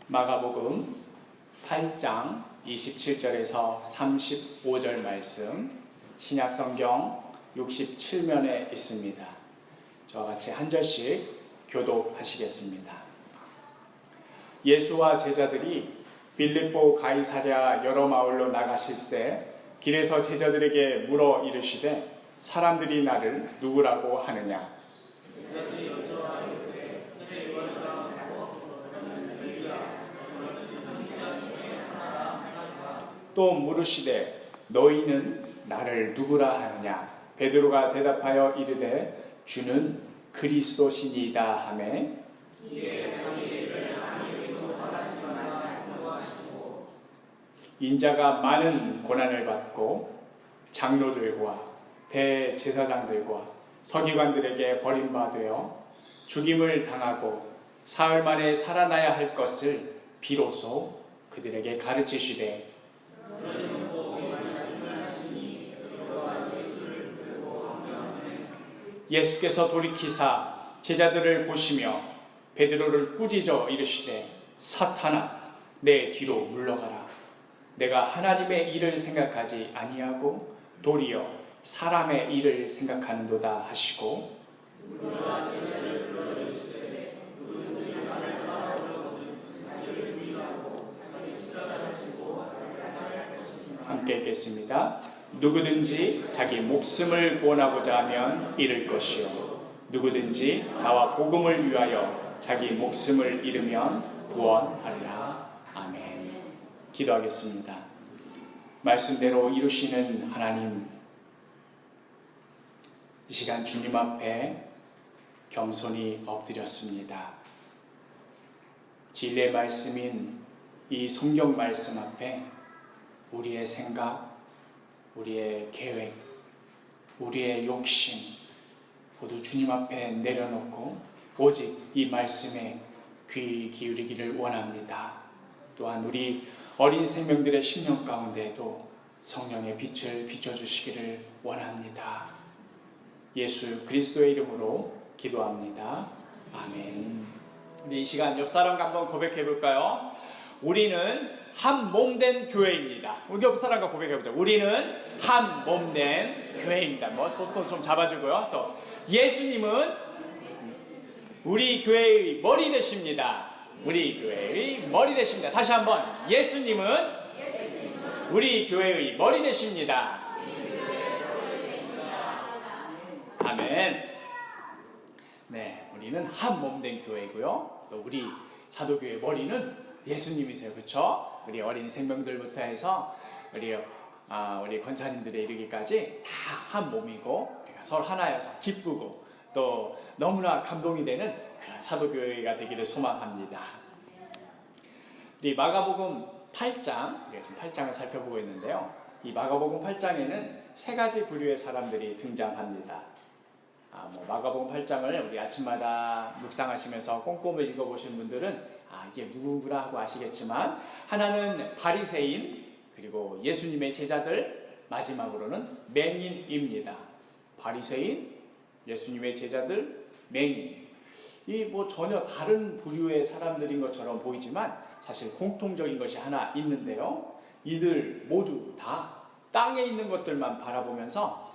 마가복음 8장 27절에서 35절 말씀, 신약성경 67면에 있습니다. 저와 같이 한 절씩 교독하시겠습니다. 예수와 제자들이 빌립보 가이사랴 여러 마을로 나가실새 길에서 제자들에게 물어 이르시되 사람들이 나를 누구라고 하느냐? 또 물으시되 너희는 나를 누구라 하느냐? 베드로가 대답하여 이르되 주는 그리스도시니이다 하매 인자가 많은 고난을 받고 장로들과 대제사장들과 서기관들에게 버림받아 죽임을 당하고 사흘 만에 살아나야 할 것을 비로소 그들에게 가르치시되 예수께서 돌이키사 제자들을 보시며 베드로를 꾸짖어 이르시되 사탄아 내 뒤로 물러가라. 내가 하나님의 일을 생각하지 아니하고 도리어 사람의 일을 생각하는도다 하시고 함께 읽겠습니다. 누구든지 자기 목숨을 구원하고자 하면 잃을 것이요 누구든지 나와 복음을 위하여 자기 목숨을 잃으면 구원하리라. 아멘. 기도하겠습니다. 말씀대로 이루시는 하나님, 이 시간 주님 앞에 겸손히 엎드렸습니다. 진리의 말씀인 이 성경 말씀 앞에 우리의 생각, 우리의 계획, 우리의 욕심 모두 주님 앞에 내려놓고 오직 이 말씀에 귀 기울이기를 원합니다. 또한 우리 어린 생명들의 심령 가운데에도 성령의 빛을 비춰주시기를 원합니다. 예수 그리스도의 이름으로 기도합니다. 아멘. 우리 이 시간 옆 사람과 한번 고백해 볼까요? 우리는 한 몸된 교회입니다. 우리 옆 사람과 고백해보자. 우리는 한 몸된 교회입니다. 뭐 손도 좀 잡아주고요. 또 예수님은 우리 교회의 머리 되십니다. 우리 교회의 머리 되십니다. 다시 한번 예수님은 우리 교회의 머리 되십니다. 아멘. 네, 우리는 한 몸된 교회고요. 또 우리 사도교회 머리는 예수님이세요. 그렇죠? 우리 어린 생명들부터 해서 우리 권사님들에 이르기까지 다 한 몸이고 우리가 서로 하나여서 기쁘고 또 너무나 감동이 되는 그런 사도교회가 되기를 소망합니다. 우리 마가복음 8장, 우리가 지금 8장을 살펴보고 있는데요. 이 마가복음 8장에는 세 가지 부류의 사람들이 등장합니다. 마가복음 8장을 우리 아침마다 묵상하시면서 꼼꼼히 읽어보신 분들은 이게 누구라 하고 아시겠지만, 하나는 바리새인, 그리고 예수님의 제자들, 마지막으로는 맹인입니다. 바리새인, 예수님의 제자들, 맹인. 이 전혀 다른 부류의 사람들인 것처럼 보이지만 사실 공통적인 것이 하나 있는데요. 이들 모두 다 땅에 있는 것들만 바라보면서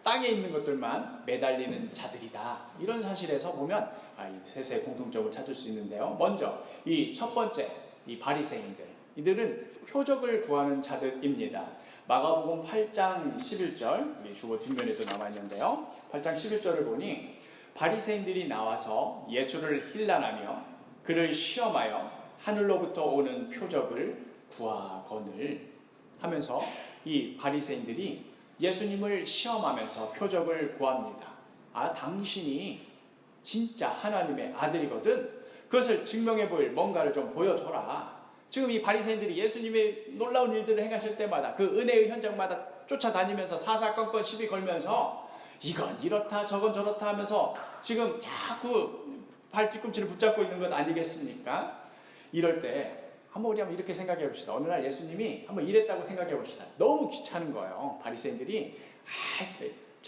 땅에 있는 것들만 매달리는 자들이다. 이런 사실에서 보면 이 셋의 공통점을 찾을 수 있는데요. 먼저 이 첫 번째, 이 바리새인들, 이들은 표적을 구하는 자들입니다. 마가복음 8장 11절, 우리 주보 뒷면에도 나와 있는데요. 8장 11절을 보니 바리새인들이 나와서 예수를 힐난하며 그를 시험하여 하늘로부터 오는 표적을 구하거늘 하면서 이 바리새인들이 예수님을 시험하면서 표적을 구합니다. 당신이 진짜 하나님의 아들이거든. 그것을 증명해 보일 뭔가를 좀 보여줘라. 지금 이 바리새인들이 예수님의 놀라운 일들을 행하실 때마다 그 은혜의 현장마다 쫓아다니면서 사사건건 시비 걸면서 이건 이렇다 저건 저렇다 하면서 지금 자꾸 발뒤꿈치를 붙잡고 있는 것 아니겠습니까? 이럴 때 우리 한번 이렇게 생각해 봅시다. 어느 날 예수님이 한번 이랬다고 생각해 봅시다. 너무 귀찮은 거예요. 바리새인들이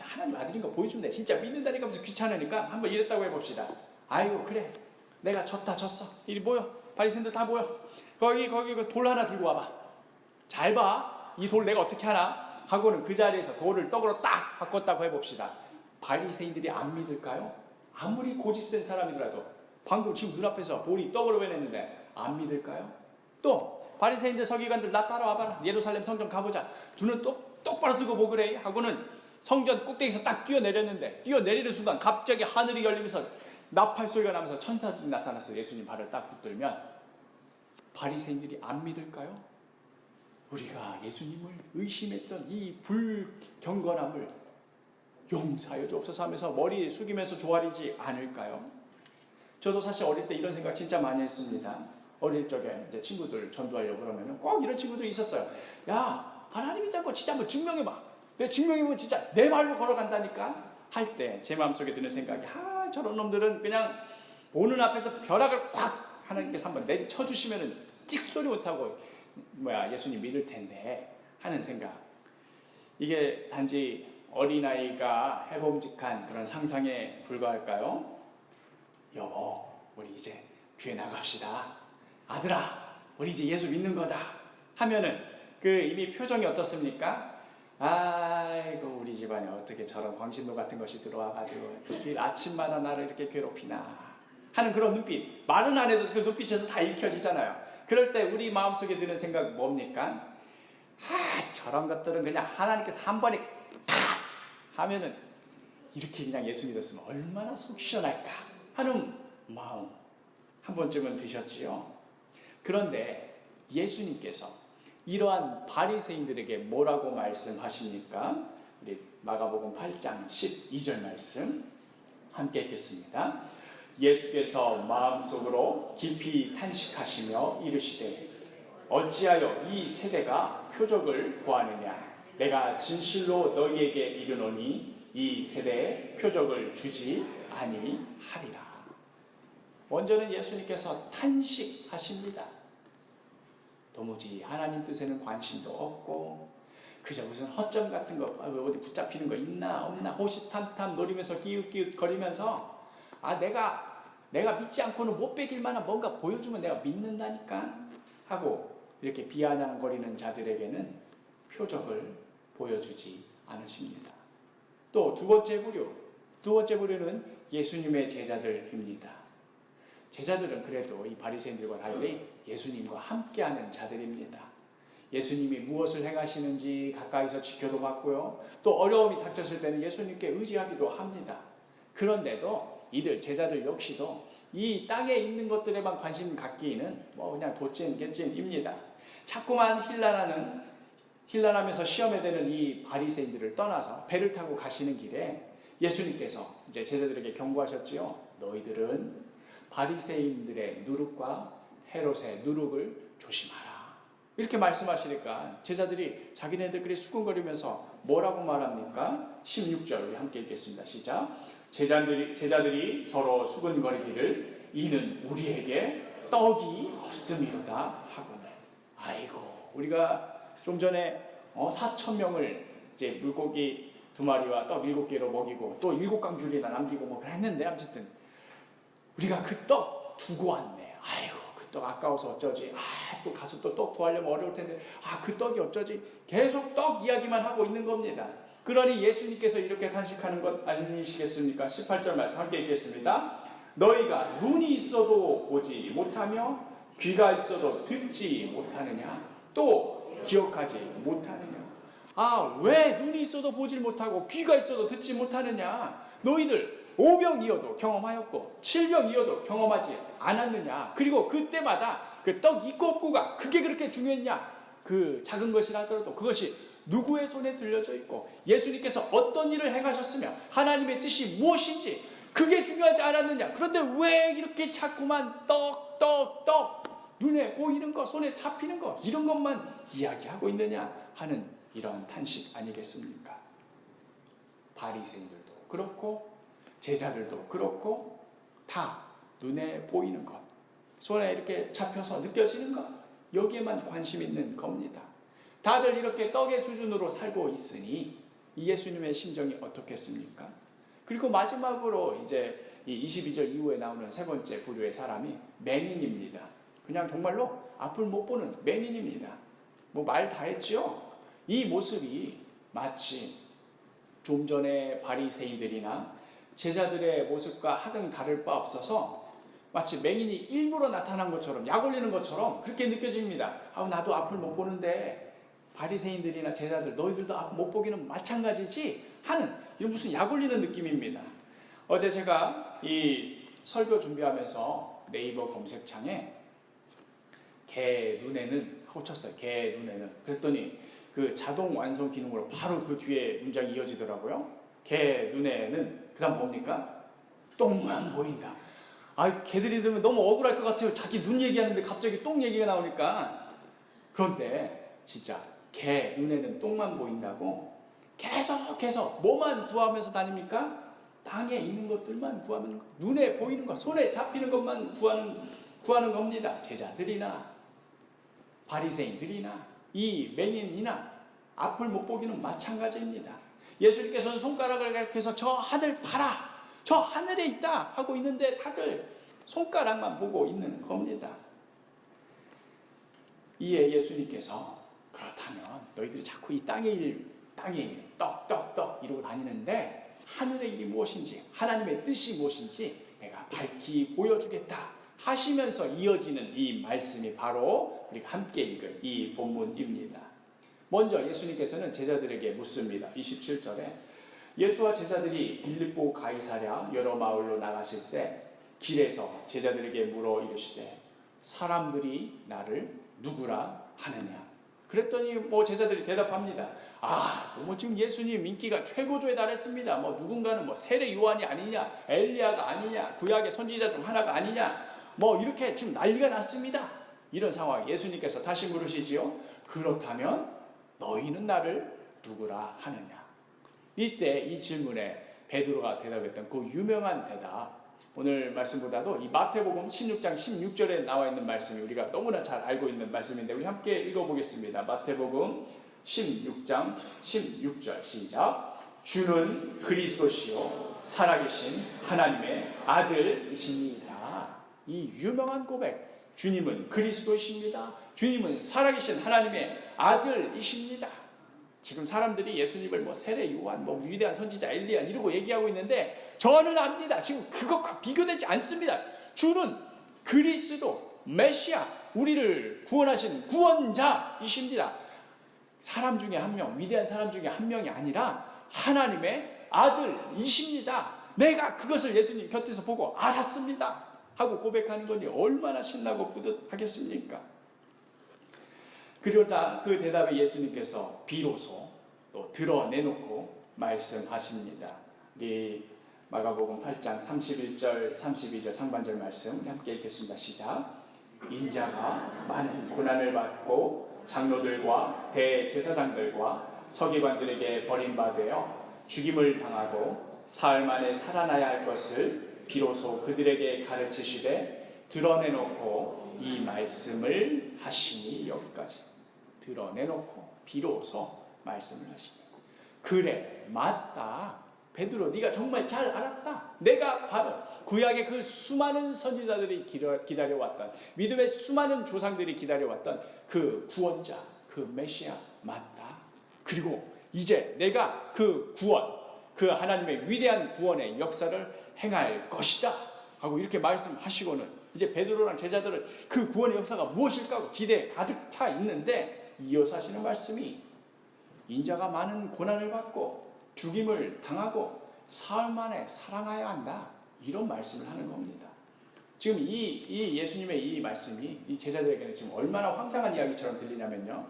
하나님 아들인 거 보여주면 돼. 진짜 믿는다니까 하면서 귀찮으니까 한번 이랬다고 해봅시다. 아이고 그래 내가 졌어. 이리 모여. 바리새인들 다 모여. 거기 그 돌 하나 들고 와봐. 잘 봐. 이 돌 내가 어떻게 하나? 하고는 그 자리에서 돌을 떡으로 딱 바꿨다고 해봅시다. 바리새인들이 안 믿을까요? 아무리 고집센 사람이더라도 방금 지금 눈앞에서 돌이 떡으로 변했는데 안 믿을까요? 또 바리새인들 서기관들 나 따라와봐라. 예루살렘 성전 가보자. 눈은 똑바로 뜨고 보그래 하고는 성전 꼭대기에서 딱 뛰어내렸는데 뛰어내리는 순간 갑자기 하늘이 열리면서 나팔 소리가 나면서 천사들이 나타나서 예수님 발을 딱 붙들면 바리새인들이 안 믿을까요? 우리가 예수님을 의심했던 이 불경건함을 용서하여 주옵소서 하면서 머리 숙이면서 조아리지 않을까요? 저도 사실 어릴 때 이런 생각 진짜 많이 했습니다. 어릴 적에 이제 친구들 전도하려고 그러면 꼭 이런 친구들이 있었어요. 야, 하나님 있다고 진짜 한번 증명해봐. 내 증명해보면 진짜 내 말로 걸어간다니까. 할 때 제 마음속에 드는 생각이 저런 놈들은 그냥 보는 앞에서 벼락을 콱 하나님께서 한번 내리쳐주시면은 찍소리 못하고 예수님 믿을 텐데 하는 생각. 이게 단지 어린아이가 해봄직한 그런 상상에 불과할까요? 여보, 우리 이제 교회 나갑시다. 아들아, 우리 이제 예수 믿는 거다 하면은 그 이미 표정이 어떻습니까? 아이고, 우리 집안에 어떻게 저런 광신도 같은 것이 들어와가지고 길 아침마다 나를 이렇게 괴롭히나 하는 그런 눈빛. 말은 안 해도 그 눈빛에서 다 읽혀지잖아요. 그럴 때 우리 마음속에 드는 생각 뭡니까? 저런 것들은 그냥 하나님께서 한 번에 탁 하면은 이렇게 그냥 예수 믿었으면 얼마나 속 시원할까 하는 마음 한 번쯤은 드셨지요. 그런데 예수님께서 이러한 바리새인들에게 뭐라고 말씀하십니까? 우리 마가복음 8장 12절 말씀 함께 읽겠습니다. 예수께서 마음속으로 깊이 탄식하시며 이르시되 어찌하여 이 세대가 표적을 구하느냐? 내가 진실로 너희에게 이르노니 이 세대에 표적을 주지 아니하리라. 먼저는 예수님께서 탄식하십니다. 도무지 하나님 뜻에는 관심도 없고 그저 무슨 허점 같은 거 어디 붙잡히는 거 있나 없나 호시탐탐 노리면서 기웃기웃 거리면서 내가 믿지 않고는 못 베길 만한 뭔가 보여주면 내가 믿는다니까 하고 이렇게 비아냥거리는 자들에게는 표적을 보여주지 않으십니다. 또 두 번째 부류는 예수님의 제자들입니다. 제자들은 그래도 이 바리새인들과 달리 예수님과 함께하는 자들입니다. 예수님이 무엇을 행하시는지 가까이서 지켜도 봤고요. 또 어려움이 닥쳤을 때는 예수님께 의지하기도 합니다. 그런데도 이들 제자들 역시도 이 땅에 있는 것들에만 관심 갖기는 그냥 도찐개찐입니다. 자꾸만 힐난하면서 시험에 드는 이 바리새인들을 떠나서 배를 타고 가시는 길에 예수님께서 이제 제자들에게 경고하셨지요. 너희들은 바리새인들의 누룩과 헤롯의 누룩을 조심하라. 이렇게 말씀하시니까 제자들이 자기네들끼리 수군거리면서 뭐라고 말합니까? 16절 우리 함께 읽겠습니다. 시작. 제자들이 서로 수군거리기를 이는 우리에게 떡이 없음이로다 하고는. 아이고, 우리가 좀 전에 4,000명을 이제 물고기 2마리와 떡 7개로 먹이고 또 7강줄이나 남기고 그랬는데 아무튼 우리가 그 떡 두고 왔네. 아이고, 그 떡 아까워서 어쩌지. 또 가서 또 떡 구하려면 어려울 텐데 그 떡이 어쩌지. 계속 떡 이야기만 하고 있는 겁니다. 그러니 예수님께서 이렇게 탄식하는 것 아니시겠습니까? 18절 말씀 함께 읽겠습니다. 너희가 눈이 있어도 보지 못하며 귀가 있어도 듣지 못하느냐? 또 기억하지 못하느냐? 왜 눈이 있어도 보질 못하고 귀가 있어도 듣지 못하느냐? 너희들 5병이어도 경험하였고 7병이어도 경험하지 않았느냐? 그리고 그때마다 그 떡 있고 없고가 그게 그렇게 중요했냐? 그 작은 것이라 하더라도 그것이 누구의 손에 들려져 있고 예수님께서 어떤 일을 행하셨으며 하나님의 뜻이 무엇인지 그게 중요하지 않았느냐? 그런데 왜 이렇게 자꾸만 떡 눈에 보이는 거, 손에 잡히는 거 이런 것만 이야기하고 있느냐 하는 이런 탄식 아니겠습니까? 바리새인들도 그렇고 제자들도 그렇고 다 눈에 보이는 것, 손에 이렇게 잡혀서 느껴지는 것 여기에만 관심 있는 겁니다. 다들 이렇게 떡의 수준으로 살고 있으니 예수님의 심정이 어떻겠습니까? 그리고 마지막으로 이제 이 22절 이후에 나오는 세 번째 부류의 사람이 맹인입니다. 그냥 정말로 앞을 못 보는 맹인입니다. 뭐 말 다 했죠. 이 모습이 마치 좀 전에 바리새인들이나 제자들의 모습과 하등 다를 바 없어서 마치 맹인이 일부러 나타난 것처럼, 약 올리는 것처럼 그렇게 느껴집니다. 나도 앞을 못 보는데 바리새인들이나 제자들 너희들도 앞 못 보기는 마찬가지지 하는 이런 무슨 약 올리는 느낌입니다. 어제 제가 이 설교 준비하면서 네이버 검색창에 개 눈에는 하고 쳤어요. 개 눈에는. 그랬더니 그 자동 완성 기능으로 바로 그 뒤에 문장이 이어지더라고요. 개 눈에는 그 다음 뭡니까? 똥만 보인다. 개들이 들으면 너무 억울할 것 같아요. 자기 눈 얘기하는데 갑자기 똥 얘기가 나오니까. 그런데 진짜 개 눈에는 똥만 보인다고 계속해서 뭐만 구하면서 다닙니까? 땅에 있는 것들만 구하면, 눈에 보이는 것, 손에 잡히는 것만 구하는 겁니다. 제자들이나 바리새인들이나 이 맹인이나 앞을 못 보기는 마찬가지입니다. 예수님께서는 손가락을 가리켜서 저 하늘 봐라, 저 하늘에 있다 하고 있는데 다들 손가락만 보고 있는 겁니다. 이에 예수님께서 그렇다면 너희들이 자꾸 이 땅의 일 떡 이러고 다니는데 하늘의 일이 무엇인지, 하나님의 뜻이 무엇인지 내가 밝히 보여주겠다 하시면서 이어지는 이 말씀이 바로 우리가 함께 읽은 이 본문입니다. 먼저 예수님께서는 제자들에게 묻습니다. 27절에 예수와 제자들이 빌립보 가이사랴 여러 마을로 나가실새 길에서 제자들에게 물어 이르시되 사람들이 나를 누구라 하느냐. 그랬더니 제자들이 대답합니다. 지금 예수님 인기가 최고조에 달했습니다. 누군가는 세례 요한이 아니냐, 엘리야가 아니냐, 구약의 선지자 중 하나가 아니냐, 이렇게 지금 난리가 났습니다. 이런 상황 예수님께서 다시 물으시지요. 그렇다면 너희는 나를 누구라 하느냐. 이때 이 질문에 베드로가 대답했던 그 유명한 대답, 오늘 말씀보다도 이 마태복음 16장 16절에 나와 있는 말씀이 우리가 너무나 잘 알고 있는 말씀인데 우리 함께 읽어보겠습니다. 마태복음 16장 16절 시작. 주는 그리스도시요 살아계신 하나님의 아들이십니다. 이 유명한 고백, 주님은 그리스도이십니다. 주님은 살아계신 하나님의 아들이십니다. 지금 사람들이 예수님을 세례 요한, 위대한 선지자 엘리야 이러고 얘기하고 있는데 저는 압니다. 지금 그것과 비교되지 않습니다. 주는 그리스도, 메시아, 우리를 구원하신 구원자이십니다. 사람 중에 한 명, 위대한 사람 중에 한 명이 아니라 하나님의 아들이십니다. 내가 그것을 예수님 곁에서 보고 알았습니다 하고 고백하는 것이 얼마나 신나고 뿌듯하겠습니까? 그러자 그 대답에 예수님께서 비로소 또 드러내놓고 말씀하십니다. 우리 마가복음 8장 31절 32절 상반절 말씀 우리 함께 읽겠습니다. 시작. 인자가 많은 고난을 받고 장로들과 대제사장들과 서기관들에게 버림받아 죽임을 당하고 사흘 만에 살아나야 할 것을 비로소 그들에게 가르치시되 드러내놓고 이 말씀을 하시니. 여기까지 드러내놓고 비로소 말씀을 하시니. 그래, 맞다. 베드로, 네가 정말 잘 알았다. 내가 바로 구약의 그 수많은 선지자들이 기다려왔던, 믿음의 수많은 조상들이 기다려왔던 그 구원자, 그 메시아 맞다. 그리고 이제 내가 그 구원, 그 하나님의 위대한 구원의 역사를 행할 것이다 하고 이렇게 말씀하시고는 이제 베드로랑 제자들은 그 구원의 역사가 무엇일까 하고 기대에 가득 차 있는데 이어서 하시는 말씀이 인자가 많은 고난을 받고 죽임을 당하고 사흘 만에 살아나야 한다, 이런 말씀을 하는 겁니다. 지금 이 예수님의 이 말씀이 이 제자들에게는 지금 얼마나 황당한 이야기처럼 들리냐면요,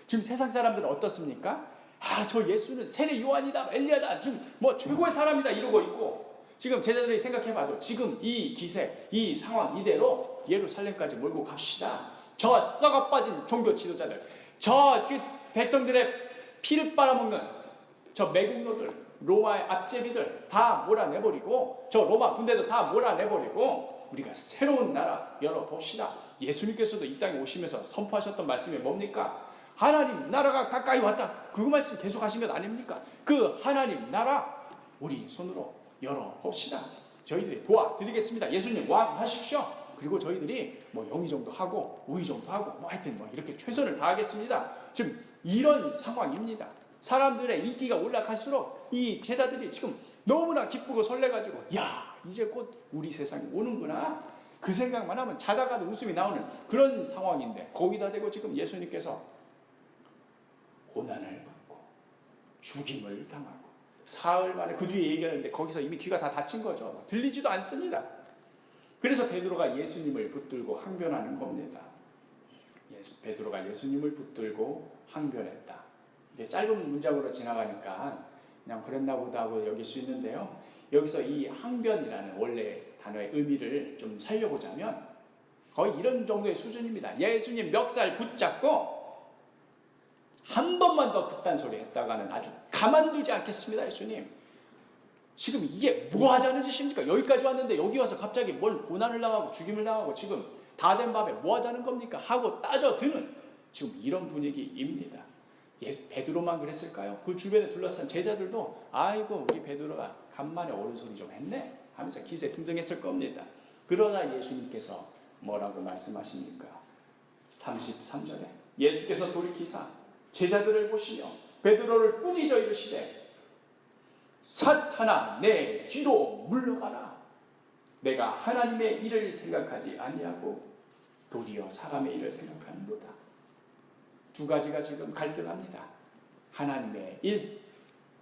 지금 세상 사람들은 어떻습니까? 저 예수는 세례 요한이다, 엘리야다, 지금 최고의 사람이다 이러고 있고, 지금 제자들이 생각해봐도 지금 이 기세, 이 상황 이대로 예루살렘까지 몰고 갑시다. 저 썩어빠진 종교 지도자들, 저 백성들의 피를 빨아먹는 저 매국노들, 로마의 앞제비들 다 몰아내버리고, 저 로마 군대도 다 몰아내버리고 우리가 새로운 나라 열어봅시다. 예수님께서도 이 땅에 오시면서 선포하셨던 말씀이 뭡니까? 하나님 나라가 가까이 왔다. 그 말씀 계속 하신 것 아닙니까? 그 하나님 나라 우리 손으로 열어봅시다. 저희들이 도와드리겠습니다. 예수님 왕 하십시오. 그리고 저희들이 뭐 영의정도 하고 우의정도 하고 뭐 하여튼 뭐 이렇게 최선을 다하겠습니다. 지금 이런 상황입니다. 사람들의 인기가 올라갈수록 이 제자들이 지금 너무나 기쁘고 설레가지고 야 이제 곧 우리 세상이 오는구나 그 생각만 하면 자다가도 웃음이 나오는 그런 상황인데 거기다 대고 지금 예수님께서 고난을 받고 죽임을 당하고 사흘 만에 그 뒤에 얘기하는데 거기서 이미 귀가 다 닫힌 거죠. 들리지도 않습니다. 그래서 베드로가 예수님을 붙들고 항변하는 겁니다. 베드로가 예수님을 붙들고 항변했다. 이게 짧은 문장으로 지나가니까 그냥 그랬나 보다 하고 여길 수 있는데요. 여기서 이 항변이라는 원래 단어의 의미를 좀 살려보자면 거의 이런 정도의 수준입니다. 예수님 멱살 붙잡고 한 번만 더 그딴 소리 했다가는 아주 가만두지 않겠습니다. 예수님 지금 이게 뭐 하자는 짓입니까? 여기까지 왔는데 여기 와서 갑자기 뭘 고난을 당하고 죽임을 당하고 지금 다 된 밤에 뭐 하자는 겁니까? 하고 따져드는 지금 이런 분위기입니다. 베드로만 그랬을까요? 그 주변에 둘러싼 제자들도 아이고 우리 베드로가 간만에 옳은 소리 좀 했네 하면서 기세 등등했을 겁니다. 그러자 예수님께서 뭐라고 말씀하십니까? 33절에 예수께서 돌이키사 제자들을 보시며 베드로를 꾸짖어 이르시되 사탄아 내 뒤로 물러가라. 내가 하나님의 일을 생각하지 아니하고 도리어 사람의 일을 생각하는도다. 두 가지가 지금 갈등합니다. 하나님의 일,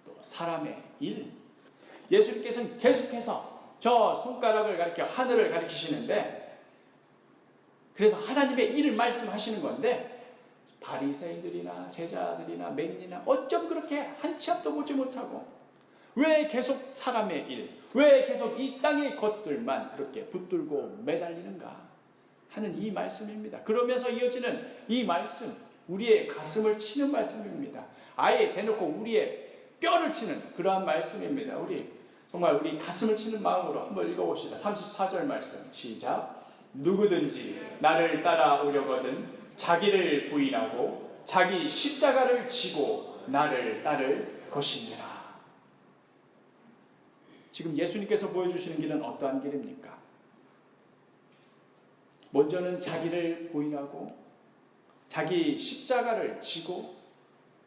또 사람의 일. 예수님께서는 계속해서 저 손가락을 가리켜 하늘을 가리키시는데 그래서 하나님의 일을 말씀하시는 건데 바리새인들이나 제자들이나 맹인이나 어쩜 그렇게 한 치 앞도 보지 못하고 왜 계속 사람의 일, 왜 계속 이 땅의 것들만 그렇게 붙들고 매달리는가 하는 이 말씀입니다. 그러면서 이어지는 이 말씀, 우리의 가슴을 치는 말씀입니다. 아예 대놓고 우리의 뼈를 치는 그러한 말씀입니다. 정말 우리 가슴을 치는 마음으로 한번 읽어봅시다. 34절 말씀 시작. 누구든지 나를 따라오려거든 자기를 부인하고 자기 십자가를 지고 나를 따를 것이니라. 지금 예수님께서 보여주시는 길은 어떠한 길입니까? 먼저는 자기를 부인하고 자기 십자가를 지고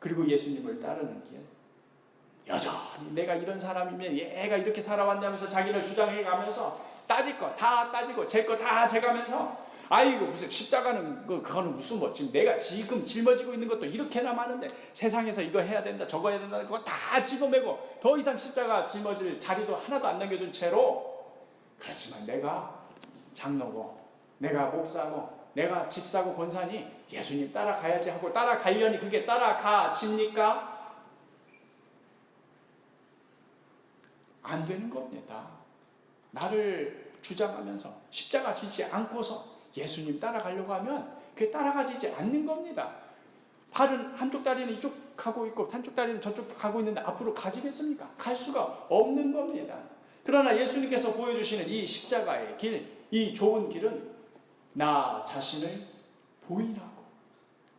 그리고 예수님을 따르는 길. 여전히 내가 이런 사람이면 얘가 이렇게 살아왔다면서 자기를 주장해가면서 따질 거 다 따지고 잴 거 다 재가면서 아이고 무슨 십자가는 그거는 무슨 뭐 지금 내가 지금 짊어지고 있는 것도 이렇게나 많은데 세상에서 이거 해야 된다 저거 해야 된다 그거 다 집어매고 더 이상 십자가 짊어질 자리도 하나도 안 남겨둔 채로 그렇지만 내가 장로고 내가 목사고 내가 집사고 권사니 예수님 따라가야지 하고 따라가려니 그게 따라가집니까? 안 되는 겁니다. 나를 주장하면서 십자가 지지 않고서 예수님 따라가려고 하면 그게 따라가지지 않는 겁니다. 발은 한쪽 다리는 이쪽 가고 있고 한쪽 다리는 저쪽 가고 있는데 앞으로 가지겠습니까? 갈 수가 없는 겁니다. 그러나 예수님께서 보여주시는 이 십자가의 길, 이 좁은 길은 나 자신을 부인하고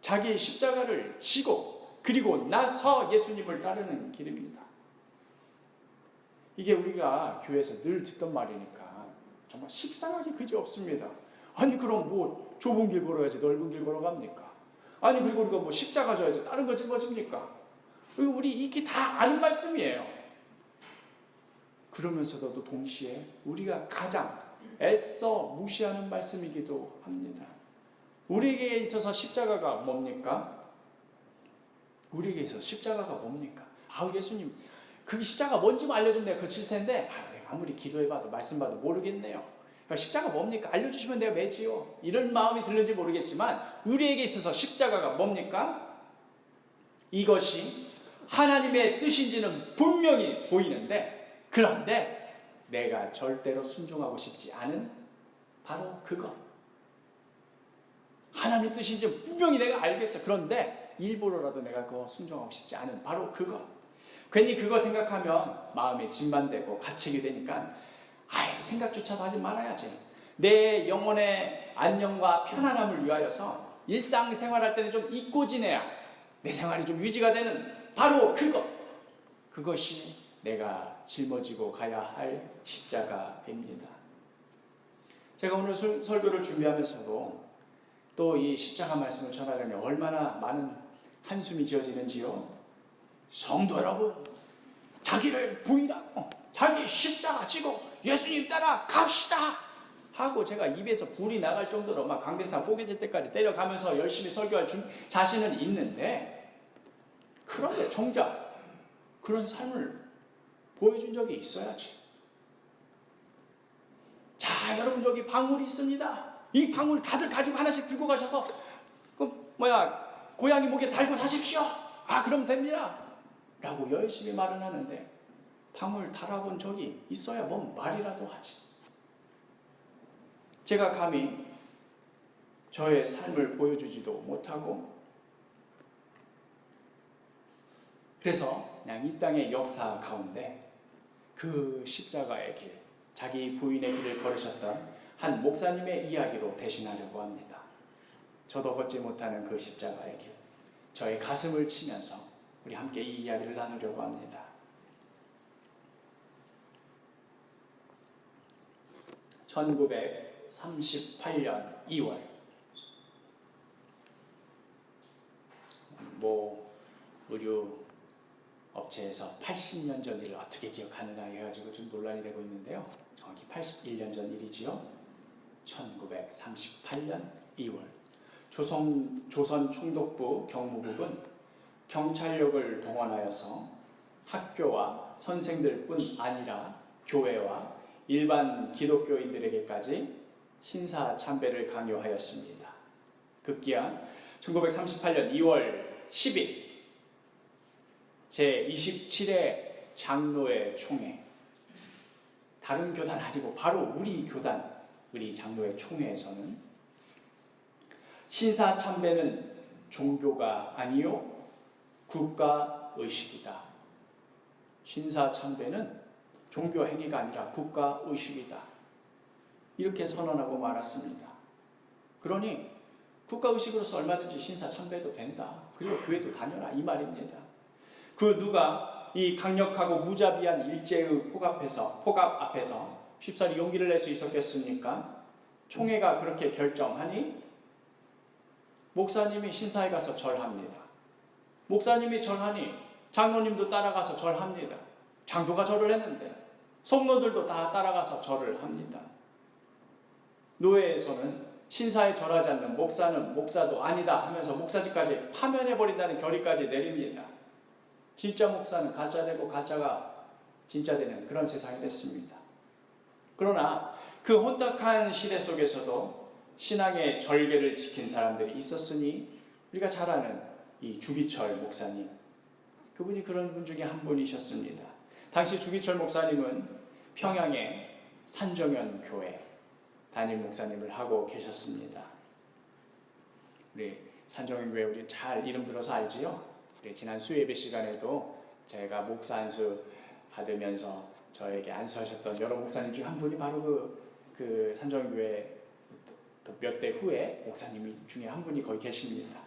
자기 십자가를 지고 그리고 나서 예수님을 따르는 길입니다. 이게 우리가 교회에서 늘 듣던 말이니까 정말 식상하기 그지없습니다. 아니 그럼 뭐 좁은 길 걸어야지 넓은 길 걸어갑니까? 아니 그리고 우리가 뭐 십자가 져야지 다른 거 짊어집니까? 우리 익히 다 아는 말씀이에요. 그러면서도 동시에 우리가 가장 애써 무시하는 말씀이기도 합니다. 우리에게 있어서 십자가가 뭡니까? 우리에게 있어서 십자가가 뭡니까? 예수님 그게 십자가 뭔지만 알려주면 내가 그칠 텐데 내가 아무리 기도해봐도 말씀봐도 모르겠네요. 십자가 뭡니까? 알려주시면 내가 매지요. 이런 마음이 들는지 모르겠지만 우리에게 있어서 십자가가 뭡니까? 이것이 하나님의 뜻인지는 분명히 보이는데 그런데 내가 절대로 순종하고 싶지 않은 바로 그것. 하나님의 뜻인지 분명히 내가 알겠어. 그런데 일부러라도 내가 그거 순종하고 싶지 않은 바로 그것. 괜히 그거 생각하면 마음에 짐반되고 가책이 되니까 생각조차도 하지 말아야지. 내 영혼의 안녕과 편안함을 위하여서 일상생활할 때는 좀 잊고 지내야 내 생활이 좀 유지가 되는 바로 그것이 내가 짊어지고 가야 할 십자가입니다. 제가 오늘 설교를 준비하면서도 또 이 십자가 말씀을 전하려면 얼마나 많은 한숨이 지어지는지요. 성도 여러분, 자기를 부인하고 자기 십자가 지고 예수님 따라 갑시다 하고 제가 입에서 불이 나갈 정도로 막 강대상 뽀개질 때까지 때려가면서 열심히 설교할 자신은 있는데, 그런데 정작 그런 삶을 보여준 적이 있어야지. 자, 여러분, 여기 방울이 있습니다. 이 방울 다들 가지고 하나씩 들고 가셔서 고양이 목에 달고 사십시오. 아, 그럼 됩니다 라고 열심히 말은 하는데 방울 달아본 적이 있어야 뭔 말이라도 하지. 제가 감히 저의 삶을 보여주지도 못하고, 그래서 그냥 이 땅의 역사 가운데 그 십자가의 길, 자기 부인의 길을 걸으셨던 한 목사님의 이야기로 대신하려고 합니다. 저도 걷지 못하는 그 십자가의 길, 저의 가슴을 치면서 우리 함께 이 이야기를 나누려고 합니다. 1938년 2월, 의류 업체에서 80년 전 일을 어떻게 기억하느냐 해가지고 좀 논란이 되고 있는데요. 정확히 81년 전 일이지요. 1938년 2월, 조선 총독부 경무국은 경찰력을 동원하여서 학교와 선생들뿐 아니라 교회와 일반 기독교인들에게까지 신사참배를 강요하였습니다. 급기야 1938년 2월 10일 제27회 장로회 총회, 다른 교단 아니고 바로 우리 교단, 우리 장로회 총회에서는 신사참배는 종교가 아니요 국가의식이다. 신사참배는 종교 행위가 아니라 국가의식이다. 이렇게 선언하고 말았습니다. 그러니 국가의식으로서 얼마든지 신사참배도 된다. 그리고 교회도 다녀라, 이 말입니다. 그 누가 이 강력하고 무자비한 일제의 폭압 앞에서 쉽사리 용기를 낼 수 있었겠습니까? 총회가 그렇게 결정하니 목사님이 신사에 가서 절합니다. 목사님이 절하니 장로님도 따라가서 절합니다. 장로가 절을 했는데 성도들도 다 따라가서 절을 합니다. 노회에서는 신사에 절하지 않는 목사는 목사도 아니다 하면서 목사직까지 파면해버린다는 결의까지 내립니다. 진짜 목사는 가짜 되고 가짜가 진짜 되는 그런 세상이 됐습니다. 그러나 그 혼탁한 시대 속에서도 신앙의 절개를 지킨 사람들이 있었으니 우리가 잘 아는 이 주기철 목사님, 그분이 그런 분 중에 한 분이셨습니다. 당시 주기철 목사님은 평양의 산정현 교회 담임 목사님을 하고 계셨습니다. 우리 산정현 교회 우리 잘 이름 들어서 알지요? 우리 지난 수예배 시간에도 제가 목사 안수 받으면서 저에게 안수하셨던 여러 목사님 중 한 분이 바로 그 산정현 교회 몇 대 후에 목사님 중에 한 분이 거기 계십니다.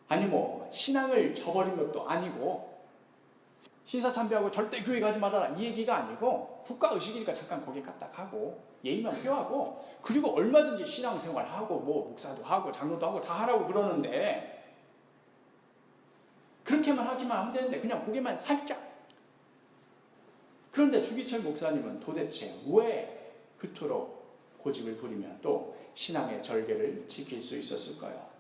아니 신앙을 저버린 것도 아니고 신사참배하고 절대 교회 가지 말아라 이 얘기가 아니고 국가의식이니까 잠깐 거기에 까딱하고 예의만 표하고 그리고 얼마든지 신앙생활하고 목사도 하고 장로도 하고 다 하라고 그러는데 그렇게만 하기만 하면 되는데 그냥 고개만 살짝. 그런데 주기철 목사님은 도대체 왜 그토록 고집을 부리며 또 신앙의 절개를 지킬 수 있었을까요?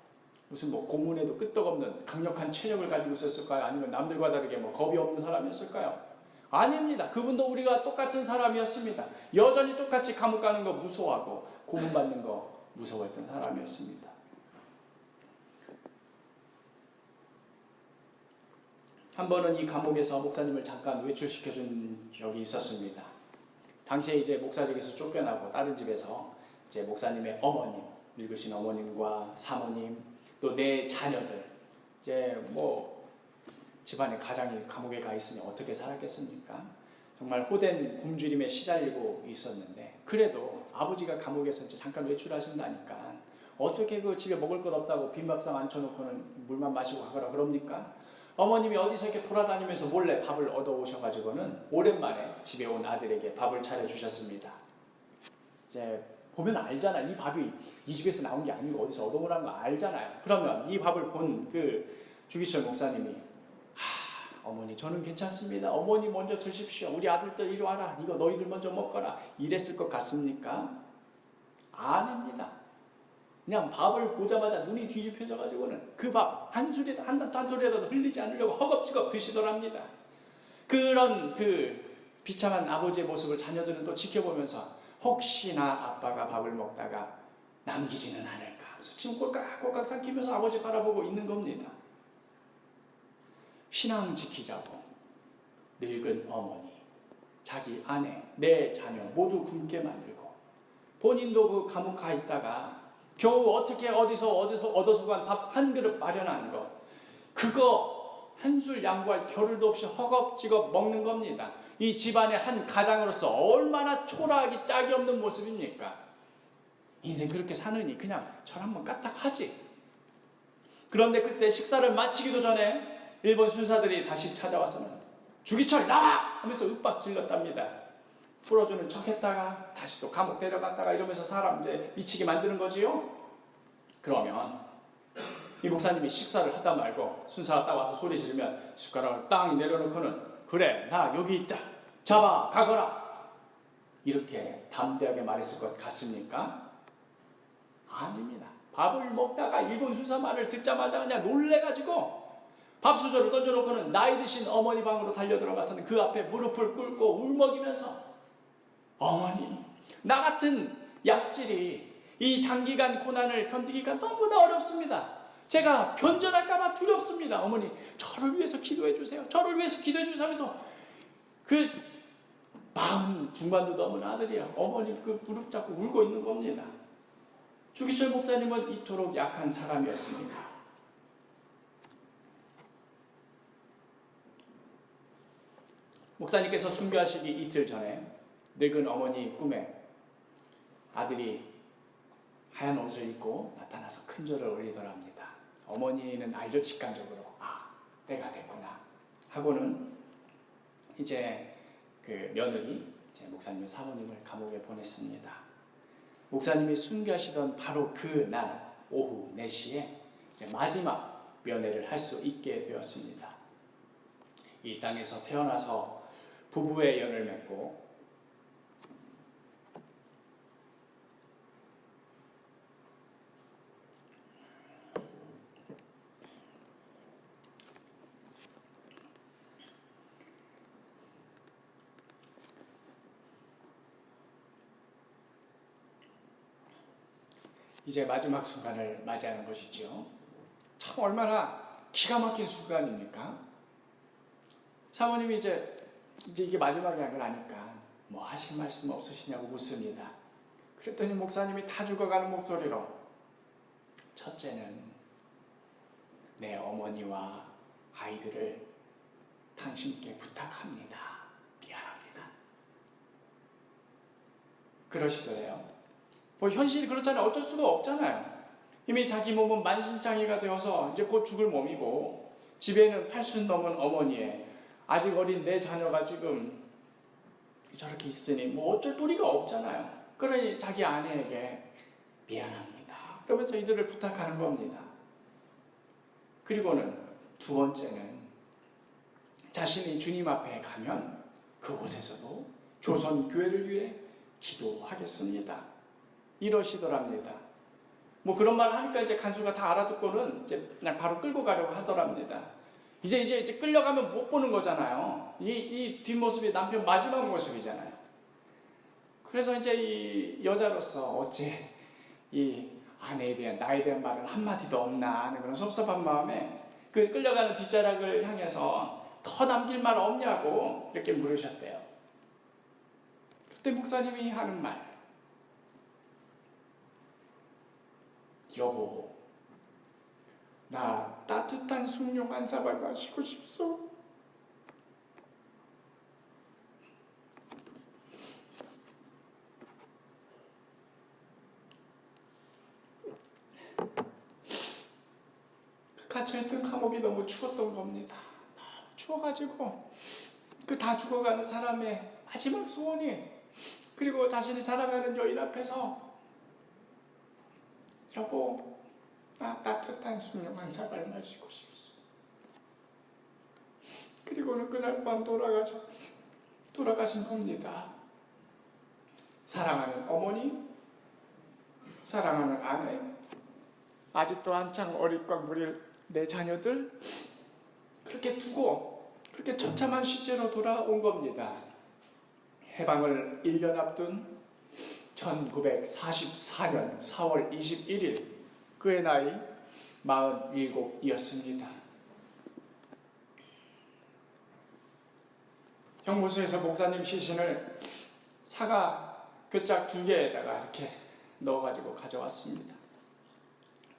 무슨 고문에도 끄떡없는 강력한 체력을 가지고 있었을까요? 아니면 남들과 다르게 겁이 없는 사람이었을까요? 아닙니다. 그분도 우리가 똑같은 사람이었습니다. 여전히 똑같이 감옥 가는 거 무서워하고 고문받는 거 무서워했던 사람이었습니다. 한 번은 이 감옥에서 목사님을 잠깐 외출시켜준 적이 있었습니다. 당시에 이제 목사직에서 쫓겨나고 다른 집에서 이제 목사님의 어머님, 늙으신 어머님과 사모님, 또 내 자녀들, 이제 집안의 가장이 감옥에 가 있으니 어떻게 살았겠습니까? 정말 호된 굶주림에 시달리고 있었는데 그래도 아버지가 감옥에서 이제 잠깐 외출하신다니까 어떻게 그 집에 먹을 것 없다고 빈밥상 앉혀놓고는 물만 마시고 가거라 그럽니까? 어머님이 어디서 이렇게 돌아다니면서 몰래 밥을 얻어오셔가지고는 오랜만에 집에 온 아들에게 밥을 차려주셨습니다. 이제 보면 알잖아. 이 밥이 이 집에서 나온 게 아니고 어디서 얻어오라는 거 알잖아요. 그러면 이 밥을 본 그 주기철 목사님이 어머니 저는 괜찮습니다. 어머니 먼저 드십시오. 우리 아들들 이리 와라. 이거 너희들 먼저 먹거라. 이랬을 것 같습니까? 아닙니다. 그냥 밥을 보자마자 눈이 뒤집혀져 가지고는 그 밥 한 소리라도 흘리지 않으려고 허겁지겁 드시더랍니다. 그런 그 비참한 아버지의 모습을 자녀들은 또 지켜보면서 혹시나 아빠가 밥을 먹다가 남기지는 않을까. 그래서 지금 꼴깍꼴깍 삼키면서 아버지 바라보고 있는 겁니다. 신앙 지키자고 늙은 어머니, 자기 아내, 내 자녀 모두 굶게 만들고 본인도 그 감옥 가 있다가 겨우 어떻게 어디서 얻어서 간 밥 한 그릇 마련한 거 그거 한술 양보할 겨를도 없이 허겁지겁 먹는 겁니다. 이 집안의 한 가장으로서 얼마나 초라하기 짝이 없는 모습입니까? 인생 그렇게 사느니 그냥 절 한번 까딱하지. 그런데 그때 식사를 마치기도 전에 일본 순사들이 다시 찾아와서는 주기철 나와! 하면서 윽박 질렀답니다. 풀어주는 척 했다가 다시 또 감옥 데려갔다가 이러면서 사람 이제 미치게 만드는 거지요. 그러면 이 목사님이 식사를 하다 말고 순사가 딱 와서 소리 지르면 숟가락을 땅 내려놓고는 그래 나 여기 있다 잡아 가거라 이렇게 담대하게 말했을 것 같습니까? 아닙니다. 밥을 먹다가 일본 순사 말을 듣자마자 그냥 놀래가지고 밥수저를 던져놓고는 나이 드신 어머니 방으로 달려들어가서는 그 앞에 무릎을 꿇고 울먹이면서 어머니 나 같은 약질이 이 장기간 고난을 견디기가 너무나 어렵습니다. 제가 변절할까봐 두렵습니다. 어머니 저를 위해서 기도해 주세요. 저를 위해서 기도해 주세요 하면서 그 40 중반도 넘은 아들이야. 어머니 그 무릎 잡고 울고 있는 겁니다. 주기철 목사님은 이토록 약한 사람이었습니다. 목사님께서 순교하시기 이틀 전에 늙은 어머니 꿈에 아들이 하얀 옷을 입고 나타나서 큰절을 올리더랍니다. 어머니는 알죠. 직감적으로 때가 됐구나 하고는 이제 그 며느리 이제 목사님의 사모님을 감옥에 보냈습니다. 목사님이 순교하시던 바로 그 날 오후 4시에 이제 마지막 면회를 할 수 있게 되었습니다. 이 땅에서 태어나서 부부의 연을 맺고 이제 마지막 순간을 맞이하는 것이죠. 참 얼마나 기가 막힌 순간입니까? 사모님이 이제 이게 마지막이라는 걸 아니까 뭐 하실 말씀 없으시냐고 묻습니다. 그랬더니 목사님이 다 죽어가는 목소리로 첫째는 내 어머니와 아이들을 당신께 부탁합니다. 미안합니다. 그러시더래요. 뭐 현실이 그렇잖아요. 어쩔 수가 없잖아요. 이미 자기 몸은 만신창이가 되어서 이제 곧 죽을 몸이고 집에는 80 넘은 어머니에 아직 어린 내 자녀가 지금 저렇게 있으니 뭐 어쩔 도리가 없잖아요. 그러니 자기 아내에게 미안합니다. 그러면서 이들을 부탁하는 겁니다. 그리고는 두 번째는 자신이 주님 앞에 가면 그곳에서도 조선 교회를 위해 기도하겠습니다. 이러시더랍니다. 뭐 그런 말을 하니까 이제 간수가 다 알아듣고는 이제 그냥 바로 끌고 가려고 하더랍니다. 이제 끌려가면 못 보는 거잖아요. 이 뒷모습이 남편 마지막 모습이잖아요. 그래서 이제 이 여자로서 어째 이 아내에 대한 나에 대한 말은 한마디도 없나 하는 그런 섭섭한 마음에 그 끌려가는 뒷자락을 향해서 더 남길 말 없냐고 이렇게 물으셨대요. 그때 목사님이 하는 말, 여보, 나 따뜻한 숭늉 한 사발 마시고 싶소. 갇혀있던 감옥이 너무 추웠던 겁니다. 너무 추워가지고 그 다 죽어가는 사람의 마지막 소원이 그리고 자신이 사랑하는 여인 앞에서 여보, 나 따뜻한 숭늉한 사과를 마시고 싶어. 그리고는 그날 밤 돌아가신 겁니다. 사랑하는 어머니, 사랑하는 아내, 아직도 한창 어릿광물일 내 자녀들, 그렇게 두고 그렇게 처참한 시체로 돌아온 겁니다. 해방을 1년 앞둔 1944년 4월 21일, 그의 나이 47이었습니다. 형무소에서 목사님 시신을 사과 귿짝 2개에다가 이렇게 넣어가지고 가져왔습니다.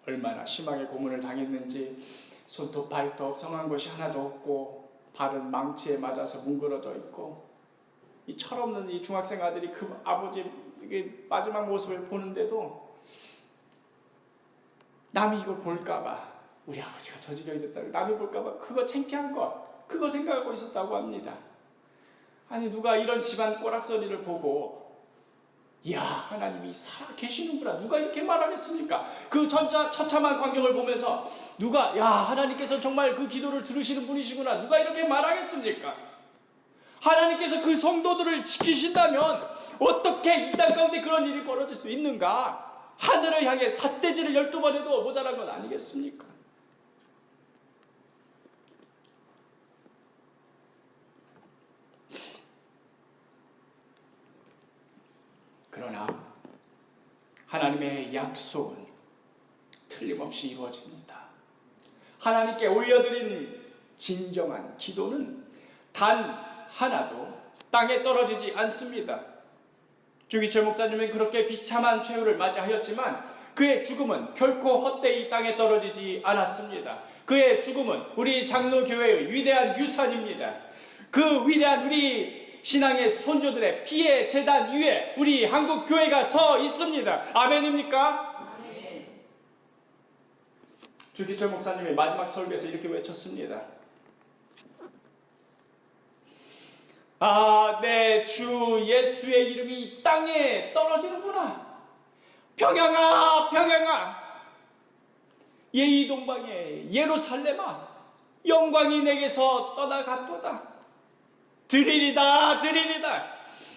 얼마나 심하게 고문을 당했는지 손톱 발톱 성한 곳이 하나도 없고 발은 망치에 맞아서 뭉그러져 있고, 이 철없는 이 중학생 아들이 그 아버지 마지막 모습을 보는데도 남이 이걸 볼까봐, 우리 아버지가 저 지경이 됐다고 남이 볼까봐 그거 창피한 것, 그거 생각하고 있었다고 합니다. 아니, 누가 이런 집안 꼬락서리를 보고 이야, 하나님이 살아 계시는구나, 누가 이렇게 말하겠습니까? 그 처참한 광경을 보면서 누가, 야, 하나님께서 정말 그 기도를 들으시는 분이시구나, 누가 이렇게 말하겠습니까? 하나님께서 그 성도들을 지키신다면 어떻게 이 땅 가운데 그런 일이 벌어질 수 있는가? 하늘을 향해 삿대질을 12번 해도 모자란 건 아니겠습니까? 그러나 하나님의 약속은 틀림없이 이루어집니다. 하나님께 올려드린 진정한 기도는 단 하나도 땅에 떨어지지 않습니다. 주기철 목사님은 그렇게 비참한 최후를 맞이하였지만 그의 죽음은 결코 헛되이 땅에 떨어지지 않았습니다. 그의 죽음은 우리 장로교회의 위대한 유산입니다. 그 위대한 우리 신앙의 손주들의 피의 제단 위에 우리 한국교회가 서 있습니다. 아멘입니까? 아멘. 주기철 목사님이 마지막 설교에서 이렇게 외쳤습니다. 아, 내 주 예수의 이름이 땅에 떨어지는구나. 평양아, 평양아, 예의동방의 예루살렘아, 영광이 내게서 떠나갔도다. 드리리다, 드리리다.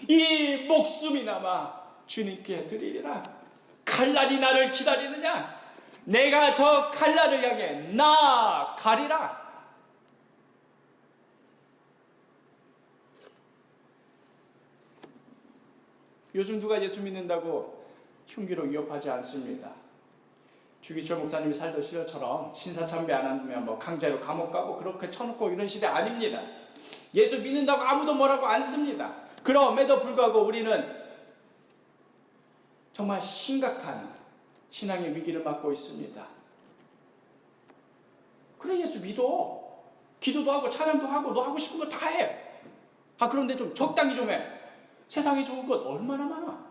이 목숨이나마 주님께 드리리라. 칼날이 나를 기다리느냐? 내가 저 칼날을 향해 나아가리라. 요즘 누가 예수 믿는다고 흉기로 위협하지 않습니다. 주기철 목사님이 살던 시절처럼 신사참배 안 하면 뭐 강제로 감옥 가고 그렇게 쳐놓고 이런 시대 아닙니다. 예수 믿는다고 아무도 뭐라고 안 씁니다. 그럼에도 불구하고 우리는 정말 심각한 신앙의 위기를 맞고 있습니다. 그래, 예수 믿어. 기도도 하고 찬양도 하고 너 하고 싶은 거 다 해. 아, 그런데 좀 적당히 좀 해. 세상에 좋은 것 얼마나 많아.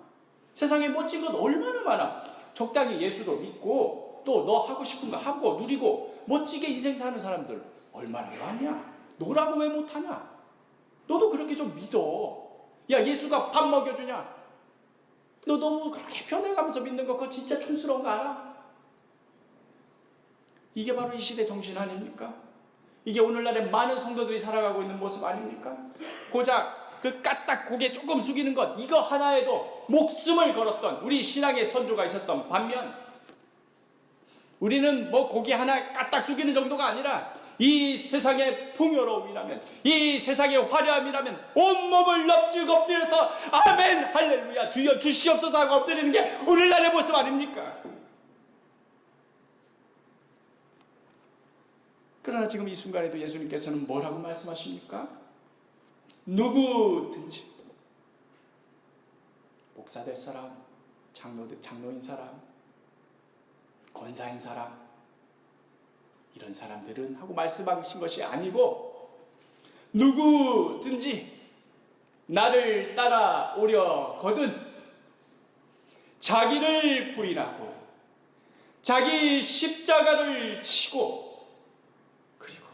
세상에 멋진 것 얼마나 많아. 적당히 예수도 믿고 또 너 하고 싶은 거 하고 누리고 멋지게 인생 사는 사람들 얼마나 많냐. 너라고 왜 못하냐. 너도 그렇게 좀 믿어. 야, 예수가 밥 먹여주냐. 너 너무 그렇게 변해가면서 믿는 거 그거 진짜 촌스러운 거 알아? 이게 바로 이 시대 정신 아닙니까? 이게 오늘날의 많은 성도들이 살아가고 있는 모습 아닙니까? 고작 그 까딱 고개 조금 숙이는 것, 이거 하나에도 목숨을 걸었던 우리 신앙의 선조가 있었던 반면 우리는 뭐 고개 하나 까딱 숙이는 정도가 아니라 이 세상의 풍요로움이라면, 이 세상의 화려함이라면 온몸을 넙죽 엎드려서 아멘 할렐루야 주여 주시옵소서 하고 엎드리는 게 오늘날의 모습 아닙니까? 그러나 지금 이 순간에도 예수님께서는 뭐라고 말씀하십니까? 누구든지 목사 될 사람, 장로인 사람, 권사인 사람, 이런 사람들은 하고 말씀하신 것이 아니고 누구든지 나를 따라오려거든 자기를 부인하고 자기 십자가를 치고 그리고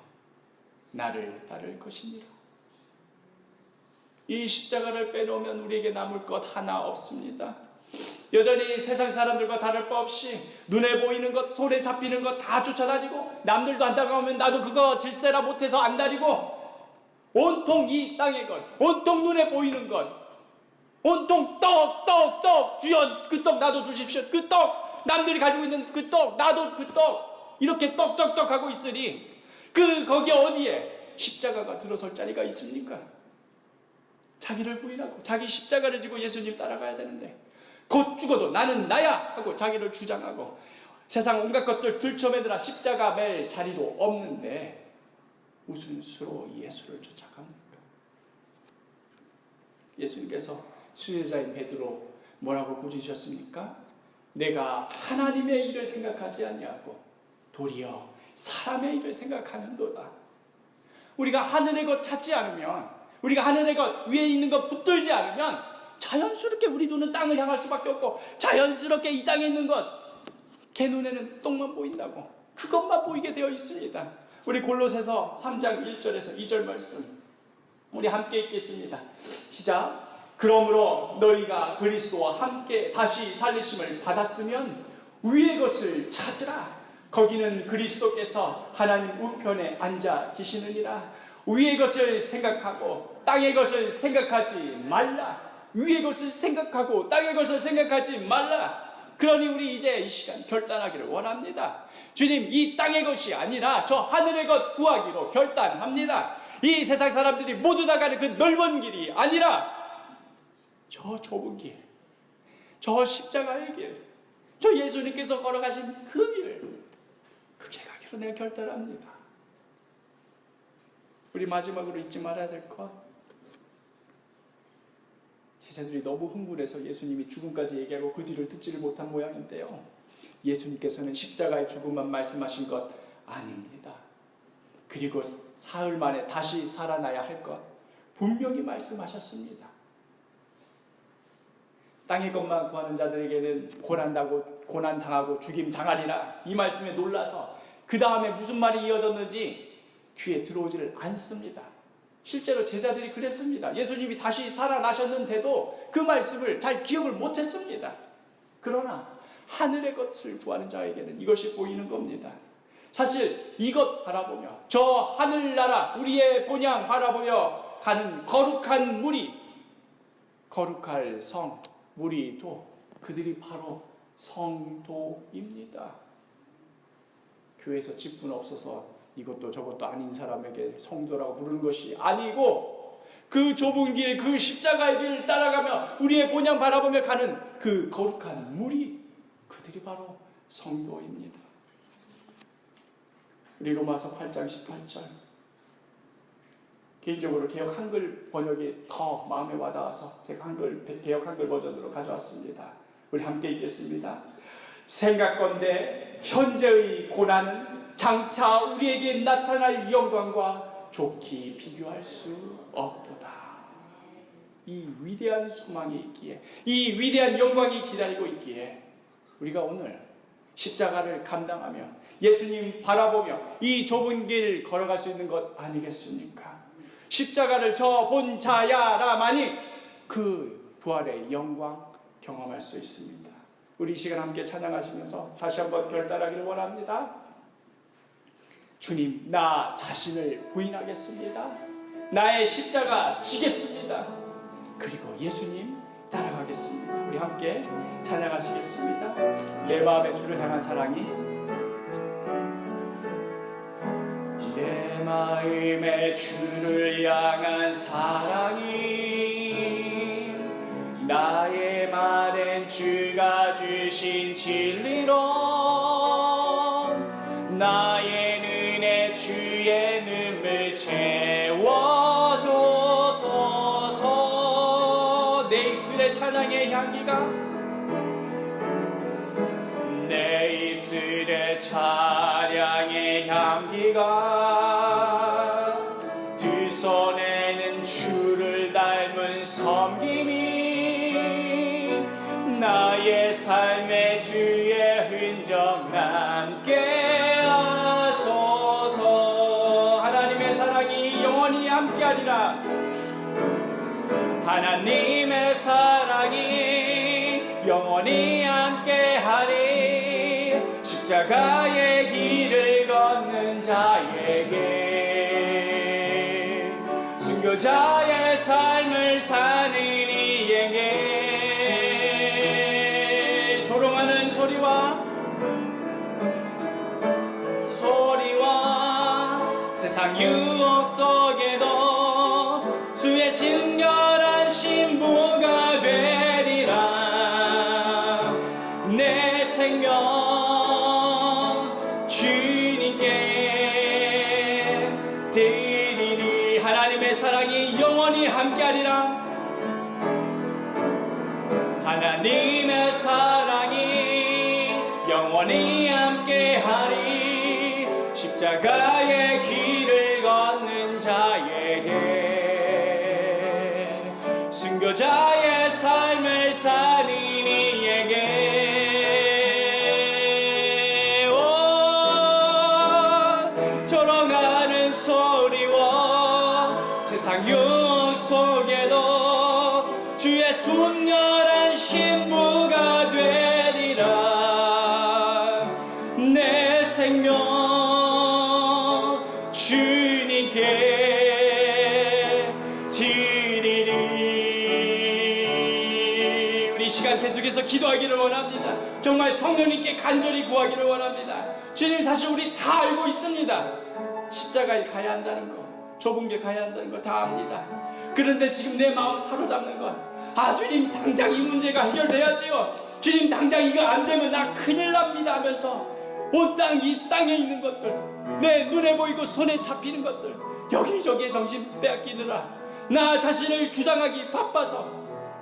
나를 따를 것이니라. 이 십자가를 빼놓으면 우리에게 남을 것 하나 없습니다. 여전히 세상 사람들과 다를 바 없이 눈에 보이는 것, 손에 잡히는 것 다 쫓아다니고, 남들도 한다고 하면 나도 그거 질세라 못해서 안 다니고, 온통 이 땅의 것, 온통 눈에 보이는 것, 온통 떡 주여 그 떡 나도 주십시오, 그 떡 남들이 가지고 있는 그 떡 나도 그 떡, 이렇게 떡 하고 있으니 거기 어디에 십자가가 들어설 자리가 있습니까? 자기를 부인하고 자기 십자가를 지고 예수님 따라가야 되는데, 곧 죽어도 나는 나야 하고 자기를 주장하고, 세상 온갖 것들 들쳐매들아 십자가 맬 자리도 없는데 무슨 수로 예수를 쫓아갑니까? 예수님께서 수제자인 베드로 뭐라고 부르셨습니까? 내가 하나님의 일을 생각하지 아니하고 도리어 사람의 일을 생각하는도다. 우리가 하늘의 것 찾지 않으면, 우리가 하늘의 것 위에 있는 것 붙들지 않으면 자연스럽게 우리 눈은 땅을 향할 수밖에 없고, 자연스럽게 이 땅에 있는 것, 걔 눈에는 똥만 보인다고 그것만 보이게 되어 있습니다. 우리 골로새서 3장 1절에서 2절 말씀 우리 함께 읽겠습니다. 시작. 그러므로 너희가 그리스도와 함께 다시 살리심을 받았으면 위의 것을 찾으라. 거기는 그리스도께서 하나님 우편에 앉아 계시느니라. 위의 것을 생각하고 땅의 것을 생각하지 말라. 위의 것을 생각하고 땅의 것을 생각하지 말라. 그러니 우리 이제 이 시간 결단하기를 원합니다. 주님, 이 땅의 것이 아니라 저 하늘의 것 구하기로 결단합니다. 이 세상 사람들이 모두 다 가는 그 넓은 길이 아니라 저 좁은 길, 저 십자가의 길, 저 예수님께서 걸어가신 그 길, 그 길 가기로 내가 결단합니다. 우리 마지막으로 잊지 말아야 될 것, 제자들이 너무 흥분해서 예수님이 죽음까지 얘기하고 그 뒤를 듣지를 못한 모양인데요, 예수님께서는 십자가의 죽음만 말씀하신 것 아닙니다. 그리고 사흘 만에 다시 살아나야 할 것 분명히 말씀하셨습니다. 땅의 것만 구하는 자들에게는 고난당하고 죽임당하리라, 이 말씀에 놀라서 그 다음에 무슨 말이 이어졌는지 귀에 들어오지를 않습니다. 실제로 제자들이 그랬습니다. 예수님이 다시 살아나셨는데도 그 말씀을 잘 기억을 못했습니다. 그러나 하늘의 것을 구하는 자에게는 이것이 보이는 겁니다. 사실 이것 바라보며, 저 하늘나라 우리의 본향 바라보며 가는 거룩한 무리, 거룩할 성 무리도 그들이 바로 성도입니다. 교회에서 직분 없어서 이것도 저것도 아닌 사람에게 성도라고 부르는 것이 아니고, 그 좁은 길, 그 십자가의 길을 따라가며 우리의 본향 바라보며 가는 그 거룩한 무리, 그들이 바로 성도입니다. 우리 로마서 8장 18절, 개인적으로 개역 한글 번역이 더 마음에 와닿아서 제가 개역 한글 버전으로 가져왔습니다. 우리 함께 읽겠습니다. 생각건대 현재의 고난은 장차 우리에게 나타날 영광과 좋게 비교할 수 없도다. 이 위대한 소망이 있기에, 이 위대한 영광이 기다리고 있기에 우리가 오늘 십자가를 감당하며 예수님 바라보며 이 좁은 길 걸어갈 수 있는 것 아니겠습니까? 십자가를 저 본 자야라만이 그 부활의 영광 경험할 수 있습니다. 우리 이 시간 함께 찬양하시면서 다시 한번 결단하기를 원합니다. 주님, 나 자신을 부인하겠습니다. 나의 십자가 지겠습니다. 그리고 예수님 따라가겠습니다. 우리 함께 찬양하시겠습니다. 내 마음의 주를 향한 사랑이, 내 마음의 주를 향한 사랑이 나의 말엔 주가 주신 진리로, 나의 눈에 주의 눈물 채워줘소서. 내 입술의 찬양의 향기가, 내 입술의 찬양의 향기가 두 손에는 주를 닮은 섬김이 나의 삶의 주의 흔적 남게 하소서. 하나님의 사랑이 영원히 함께하리라. 하나님의 사랑이 영원히 함께하리. 십자가의 길을 걷는 자에게, 순교자의 삶을 사는 이에게, 조롱하는 소리와 세상 유혹 속에도 주의 신결한 신부가 되리라. 내 생명 주님께 드리리. 하나님의 사랑이 영원히 함께하리라. 하나님의 사랑이 영원히 함께하리. 십자가의 길을 걷는 자에게, 순교자의 삶을 사는 이에게, 오, 조롱하는 소리와 세상 유혹 속에도 주의 순결한 신부가 되리라. 내 생명 주님께 드리리. 우리 시간 계속해서 기도하기를 원합니다. 정말 성령님께 간절히 구하기를 원합니다. 주님, 사실 우리 다 알고 있습니다. 십자가에 가야 한다는 거, 좁은 길 가야 한다는 거 다 압니다. 그런데 지금 내 마음 사로잡는 건, 주님 당장 이 문제가 해결돼야지요, 주님 당장 이거 안 되면 나 큰일 납니다 하면서 온 땅, 이 땅에 있는 것들, 내 눈에 보이고 손에 잡히는 것들, 여기저기에 정신 빼앗기느라 나 자신을 주장하기 바빠서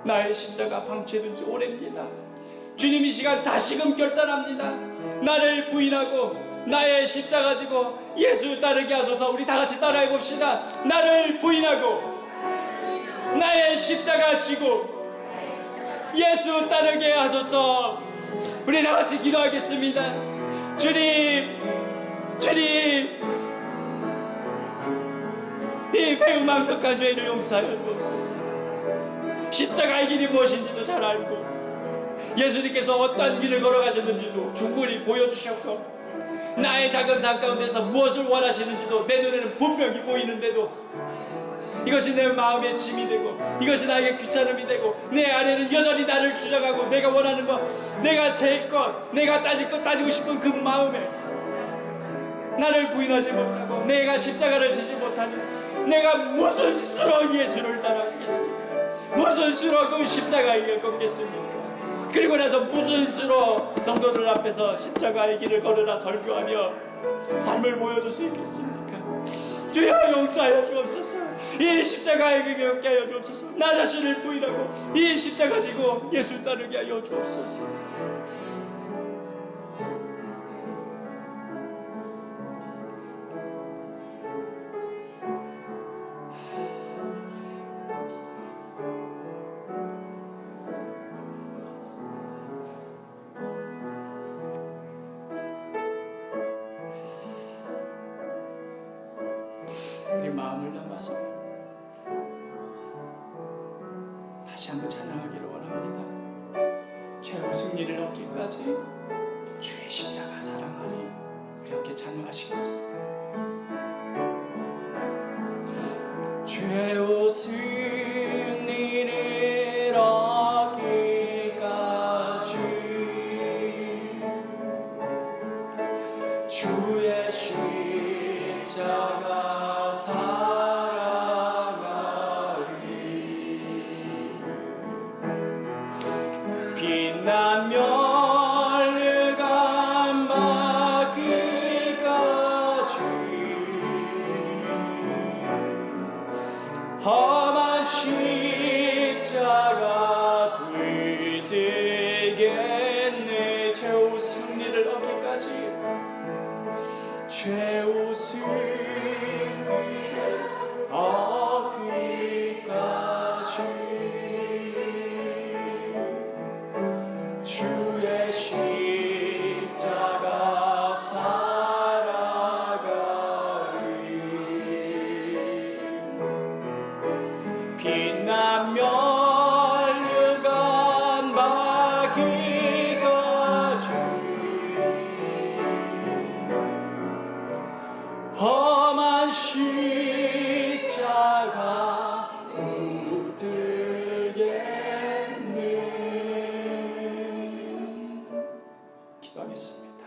나의 십자가 방치해둔 지 오래입니다. 주님, 이 시간 다시금 결단합니다. 나를 부인하고 나의 십자가 지고 예수 따르게 하소서. 우리 다 같이 따라해 봅시다. 나를 부인하고 나의 십자가 지고 예수 따르게 하소서. 우리 다 같이 기도하겠습니다. 주님, 이 매우 망덕한 죄를 용서하여 주옵소서. 십자가의 길이 무엇인지도 잘 알고 예수님께서 어떤 길을 걸어가셨는지도 충분히 보여주셨고, 나의 작은 삶 가운데서 무엇을 원하시는지도 내 눈에는 분명히 보이는데도 이것이 내 마음의 짐이 되고, 이것이 나에게 귀찮음이 되고, 내 안에는 여전히 나를 주장하고 내가 원하는 것, 내가 제 것, 내가 따지고 싶은 그 마음에 나를 부인하지 못하고 내가 십자가를 지지 못하니 내가 무슨 수로 예수를 따라가겠습니까? 무슨 수로 그 십자가의 길을 걷겠습니까? 그리고 나서 무슨 수로 성도들 앞에서 십자가의 길을 걸으라 설교하며 삶을 보여줄 수 있겠습니까? 주여, 용서하여 주옵소서. 이 십자가의 길을 걷게 하여 주옵소서. 나 자신을 부인하고 이 십자가 지고 예수 따르게 하여 주옵소서. 우리 마음을 담아서 다시 한번 찬양하기를 원합니다. 최후 승리를 얻기까지 주의 십자가 사랑하리. 우리 함께 찬양하시겠습니다. 최후 승리를 얻기까지 주의 십자가 사랑하리. 빛난 멸류관 받기까지 험한 십자가 붙들겠네. 최후 승리를 얻기까지, 최후 승리를 얻기까지 주의 십자가 살아가리. 빛나며 십자가 붙들겠네. 기도하겠습니다.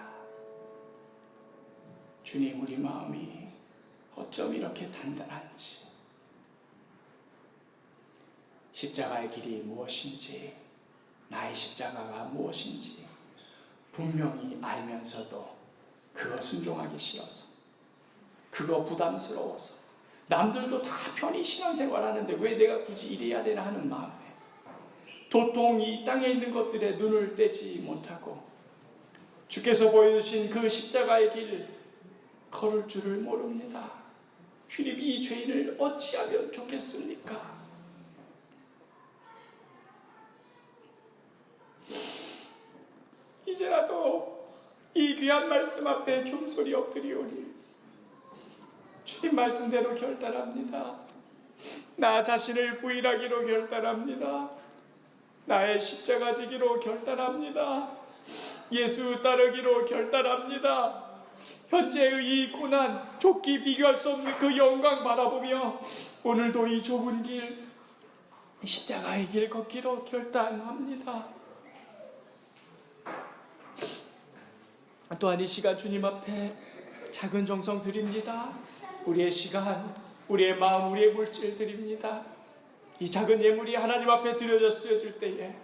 주님, 우리 마음이 어쩜 이렇게 단단한지, 십자가의 길이 무엇인지, 나의 십자가가 무엇인지 분명히 알면서도 그거 순종하기 싫어서, 그거 부담스러워서, 남들도 다 편히 신앙생활하는데 왜 내가 굳이 이래야 되나 하는 마음에 도통 이 땅에 있는 것들에 눈을 떼지 못하고 주께서 보여주신 그 십자가의 길 걸을 줄을 모릅니다. 주님, 이 죄인을 어찌하면 좋겠습니까? 이제라도 이 귀한 말씀 앞에 겸손히 엎드리오니 주님 말씀대로 결단합니다. 나 자신을 부인하기로 결단합니다. 나의 십자가 지기로 결단합니다. 예수 따르기로 결단합니다. 현재의 이 고난, 좋기 비교할 수 없는 그 영광 바라보며 오늘도 이 좁은 길, 십자가의 길 걷기로 결단합니다. 또한 이 시간 주님 앞에 작은 정성 드립니다. 우리의 시간, 우리의 마음, 우리의 물질 드립니다. 이 작은 예물이 하나님 앞에 드려져 쓰여질 때에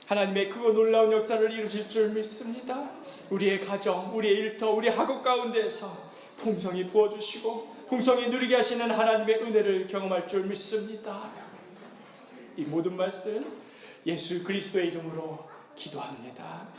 하나님의 크고 놀라운 역사를 이루실 줄 믿습니다. 우리의 가정, 우리의 일터, 우리 학업 가운데에서 풍성히 부어주시고 풍성히 누리게 하시는 하나님의 은혜를 경험할 줄 믿습니다. 이 모든 말씀 예수 그리스도의 이름으로 기도합니다.